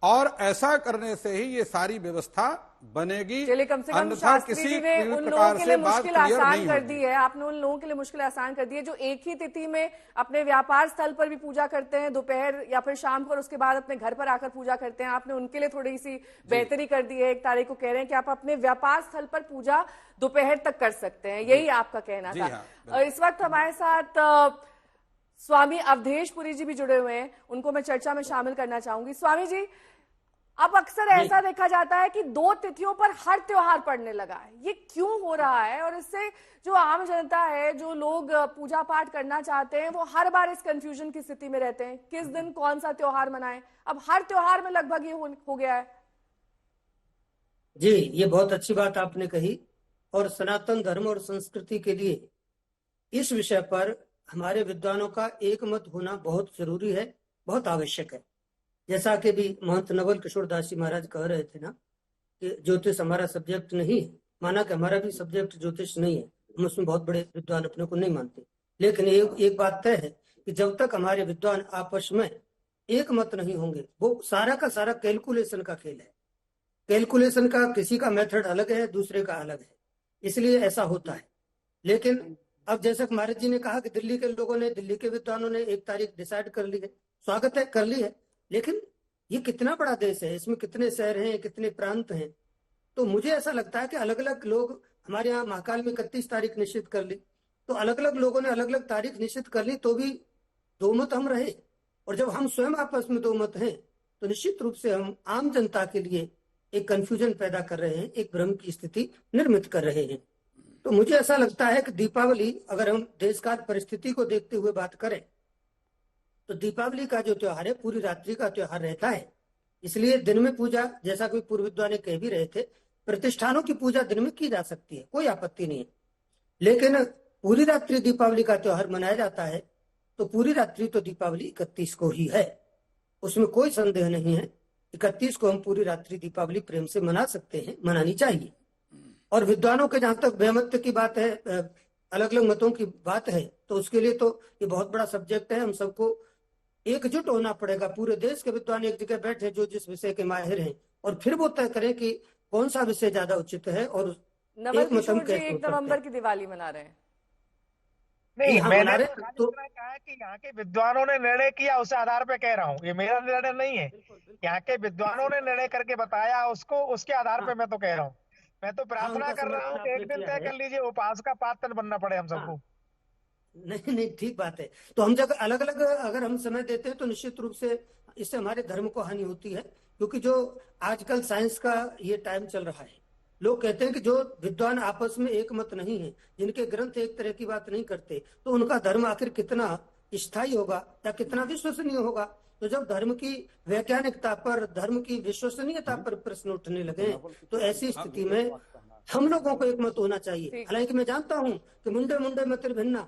और ऐसा करने से ही ये सारी व्यवस्था बनेगी। चलिए, कम से कम अन्यथा शास्त्री किसी जी ने भी उन लोगों प्रकार के से लिए बात मुश्किल क्लियर आसान नहीं कर होगी। दी है। आपने उन लोगों के लिए मुश्किल आसान कर दी है जो एक ही तिथि में अपने व्यापार स्थल पर भी पूजा करते हैं दोपहर या फिर शाम को, और उसके बाद अपने घर पर आकर पूजा करते हैं। आपने उनके लिए थोड़ी सी बेहतरी कर दी है। 1 तारीख को कह रहे हैं कि आप अपने व्यापार स्थल पर पूजा दोपहर तक कर सकते हैं, यही आपका कहना था। इस वक्त हमारे साथ स्वामी अवधेशपुरी जी भी जुड़े हुए हैं, उनको मैं चर्चा में शामिल करना चाहूंगी। स्वामी जी, अब अक्सर ऐसा देखा जाता है कि 2 तिथियों पर हर त्योहार पड़ने लगा है, ये क्यों हो रहा है? और इससे जो आम जनता है, जो लोग पूजा पाठ करना चाहते हैं, वो हर बार इस कंफ्यूजन की स्थिति में रहते हैं, किस दिन कौन सा त्योहार मनाएं। अब हर त्योहार में लगभग ये हो गया है। जी, ये बहुत अच्छी बात आपने कही। और सनातन धर्म और संस्कृति के लिए इस विषय पर हमारे विद्वानों का एक मत होना बहुत जरूरी है, बहुत आवश्यक है। जैसा कि भी महंत नवल किशोर दास जी महाराज कह रहे थे ना कि ज्योतिष हमारा सब्जेक्ट नहीं है, माना कि हमारा भी सब्जेक्ट ज्योतिष नहीं है, हम उसमें बहुत बड़े विद्वान अपने को नहीं मानते, लेकिन एक बात तय है कि जब तक हमारे विद्वान आपस में एक मत नहीं होंगे, वो सारा का सारा कैलकुलेशन का खेल है। कैलकुलेशन का किसी का मेथड अलग है, दूसरे का अलग है, इसलिए ऐसा होता है। लेकिन अब जैसा कि महाराज जी ने कहा कि दिल्ली के लोगों ने, दिल्ली के विद्वानों ने एक तारीख डिसाइड कर ली है, स्वागत है, कर ली है। लेकिन ये कितना बड़ा देश है, इसमें कितने शहर हैं, कितने प्रांत हैं, तो मुझे ऐसा लगता है कि अलग अलग लोग, हमारे यहाँ महाकाल में 31 तारीख निश्चित कर ली, तो अलग अलग लोगों ने अलग अलग तारीख निश्चित कर ली, तो भी दो मत हम रहे। और जब हम स्वयं आपस में दो मत हैं, तो निश्चित रूप से हम आम जनता के लिए एक कंफ्यूजन पैदा कर रहे हैं, एक भ्रम की स्थिति निर्मित कर रहे हैं। तो मुझे ऐसा लगता है कि दीपावली, अगर हम देशकाल परिस्थिति को देखते हुए बात करें, तो दीपावली का जो त्योहार है पूरी रात्रि का त्योहार रहता है। इसलिए दिन में पूजा, जैसा कि पूर्व विद्वान कह भी रहे थे, प्रतिष्ठानों की पूजा दिन में की जा सकती है, कोई आपत्ति नहीं है। लेकिन पूरी रात्रि दीपावली का त्योहार मनाया जाता है, तो पूरी रात्रि तो दीपावली 31 को ही है, उसमें कोई संदेह नहीं है। 31 को हम पूरी रात्रि दीपावली प्रेम से मना सकते हैं, मनानी चाहिए। और विद्वानों के जहां तक बेमत की बात है, अलग अलग मतों की बात है, तो उसके लिए तो ये बहुत बड़ा सब्जेक्ट है। हम सबको एकजुट होना पड़ेगा, पूरे देश के विद्वान एक जगह बैठे जो जिस विषय के माहिर हैं, और फिर वो तय करें कि कौन सा विषय ज्यादा उचित है। और नवल किशोर जी 1 नवंबर की दिवाली मना रहे हैं। नहीं, हाँ, मैंने मना रहे तो इतना कहा है कि यहाँ के विद्वानों ने निर्णय किया, उस आधार पे कह रहा हूँ, ये मेरा निर्णय नहीं है। यहाँ के विद्वानों ने निर्णय करके बताया उसको, उसके आधार पे मैं तो कह रहा हूँ। मैं तो प्रार्थना कर रहा हूँ कि एक दिन तय कर लीजिए, उपास का पात्र बनना पड़े हम सबको। नहीं नहीं, ठीक बात है। तो हम जब अलग अलग अगर हम समय देते हैं, तो निश्चित रूप से इससे हमारे धर्म को हानि होती है। क्योंकि जो आजकल साइंस का ये टाइम चल रहा है, लोग कहते हैं कि जो विद्वान आपस में एक मत नहीं है, जिनके ग्रंथ एक तरह की बात नहीं करते, तो उनका धर्म आखिर कितना स्थायी होगा या कितना विश्वसनीय होगा। तो जब धर्म की वैज्ञानिकता पर, धर्म की विश्वसनीयता पर प्रश्न उठने लगे, तो ऐसी स्थिति में हम लोगों को एक मत होना चाहिए। हालांकि मैं जानता हूँ कि मुंडे मुंडे मतिर भिन्ना,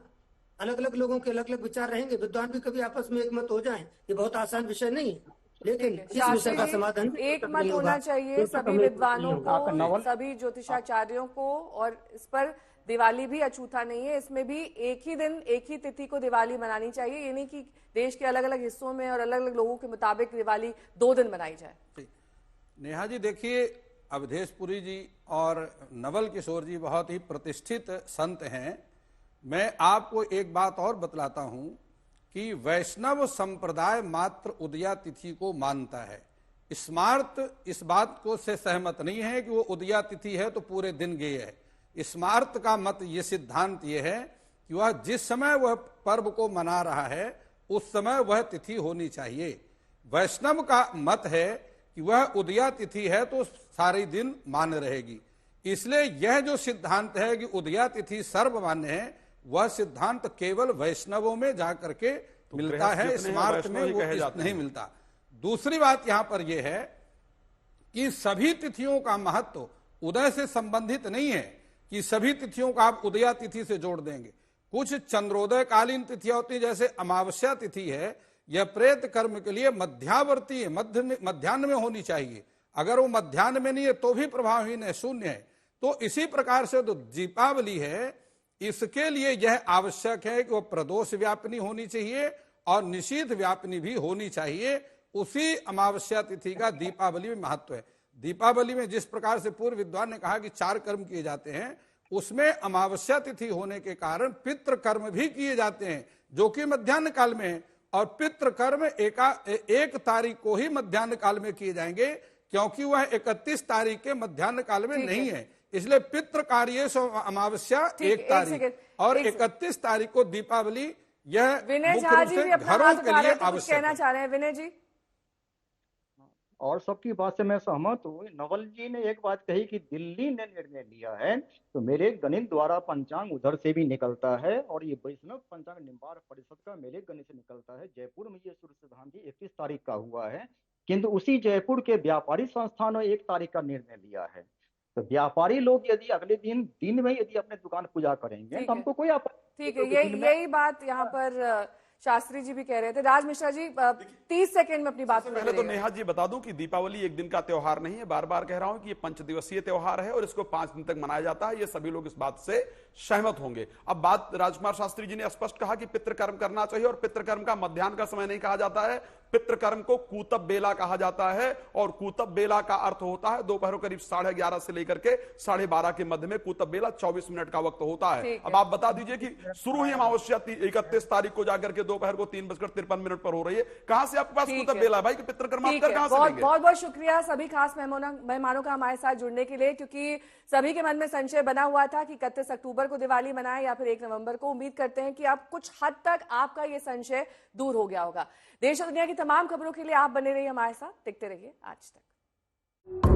अलग अलग लोगों के अलग अलग विचार रहेंगे, विद्वान भी कभी आपस में एक मत हो जाएं, ये बहुत आसान विषय नहीं है। लेकिन इस विषय का समाधान एक मत होना चाहिए सभी विद्वानों को, सभी ज्योतिषाचार्यों को। और इस पर दिवाली भी अछूता नहीं है, इसमें भी एक ही दिन, एक ही तिथि को दिवाली मनानी चाहिए। ये नहीं कि देश के अलग अलग हिस्सों में और अलग अलग लोगों के मुताबिक दिवाली 2 दिन मनाई जाए। नेहा जी, देखिए, अवधेशपुरी जी और नवल किशोर जी बहुत ही प्रतिष्ठित संत हैं। मैं आपको एक बात और बतलाता हूं कि वैष्णव संप्रदाय मात्र उदया तिथि को मानता है। स्मार्त इस बात को से सहमत नहीं है कि वो उदया तिथि है तो पूरे दिन गए है। स्मार्त का मत, ये सिद्धांत ये है कि वह जिस समय वह पर्व को मना रहा है उस समय वह तिथि होनी चाहिए। वैष्णव का मत है कि वह उदया तिथि है तो सारे दिन मान्य रहेगी। इसलिए यह जो सिद्धांत है कि उदया तिथि सर्वमान्य है, वह सिद्धांत केवल वैष्णवों में जाकर के मिलता है, स्मार्त में वो नहीं मिलता। दूसरी बात यहां पर यह है कि सभी तिथियों का महत्व उदय से संबंधित नहीं है कि सभी तिथियों का आप उदया तिथि से जोड़ देंगे। कुछ चंद्रोदय कालीन तिथियां होती है, जैसे अमावस्या तिथि है, यह प्रेत कर्म के लिए मध्यावर्ती है, मध्यान्ह में होनी चाहिए। अगर वो मध्यान्ह में नहीं है तो भी प्रभावहीन है, शून्य है। तो इसी प्रकार से जो दीपावली है, इसके लिए यह आवश्यक है कि वो प्रदोष व्यापिनी होनी चाहिए और निषिद्ध व्यापिनी भी होनी चाहिए। उसी अमावस्या तिथि का दीपावली में महत्व है। दीपावली में जिस प्रकार से पूर्व विद्वान ने कहा कि 4 कर्म किए जाते हैं, उसमें अमावस्या तिथि होने के कारण पितृ कर्म भी किए जाते हैं, जो कि मध्याह्न काल में है। और पितृ कर्म 1 तारीख को ही मध्याह्न काल में किए जाएंगे, क्योंकि वह 31 तारीख के मध्याह्न काल में नहीं है। इसलिए पितृ कार्य अमावस्या 1 तारीख और 31 तारीख को दीपावली, यह विनय झा जी भी अपना घरों के लिए कुछ आवश्यक कहना चाह रहे हैं। विनय जी, और सबकी बात से मैं सहमत हूँ। नवल जी ने एक बात कही कि दिल्ली ने निर्णय लिया है, तो मेरे गणित द्वारा पंचांग उधर से भी निकलता है, और ये वैष्णव पंचांग निम्बार परिषद का मेरे गणित से निकलता है। जयपुर में ये सूर्य सिद्धांत 31 तारीख का हुआ है, किंतु उसी जयपुर के व्यापारी संस्थानों 1 तारीख का निर्णय लिया है। तो व्यापारी लोग यदि अगले दिन में यदि अपने दुकान पूजा करेंगे तो हमको कोई आपत्ति। ठीक है, यही बात यहाँ पर शास्त्री जी भी कह रहे थे। राज मिश्रा जी 30 सेकंड में अपनी बात पहले तो नेहा जी बता दूं कि दीपावली एक दिन का त्योहार नहीं है। बार बार कह रहा हूं कि ये 5 दिवसीय त्योहार है और इसको 5 दिन तक मनाया जाता है। ये सभी लोग इस बात से सहमत होंगे। अब बात राजकुमार शास्त्री जी ने स्पष्ट कहा कि पितृकर्म करना चाहिए, और पितृकर्म का मध्याह्न का समय नहीं कहा जाता है, पितृकर्म को कूतब बेला कहा जाता है और कूतब बेला का अर्थ होता है दोपहर करीब 11:30 से लेकर के 12:30 के मध्य में कूतब बेला 24 मिनट का वक्त होता है। अब आप बता दीजिए कि शुरू ही अमावस्या 31 तारीख को जाकर के दोपहर को 3:53 पर हो रही है। कहां से आपके पास कूतब बेला भाई कि पितृकर्म आप कर कहां से लेंगे? बहुत बहुत शुक्रिया सभी खास मेहमानों का हमारे साथ जुड़ने के लिए, क्योंकि सभी के मन में संशय बना हुआ था कि 31 अक्टूबर को दिवाली मनाएं या फिर 1 नवंबर को। उम्मीद करते हैं कि अब कुछ हद तक आपका ये संशय दूर हो गया होगा। देश और दुनिया की तमाम खबरों के लिए आप बने रहिए हमारे साथ, देखते रहिए आज तक।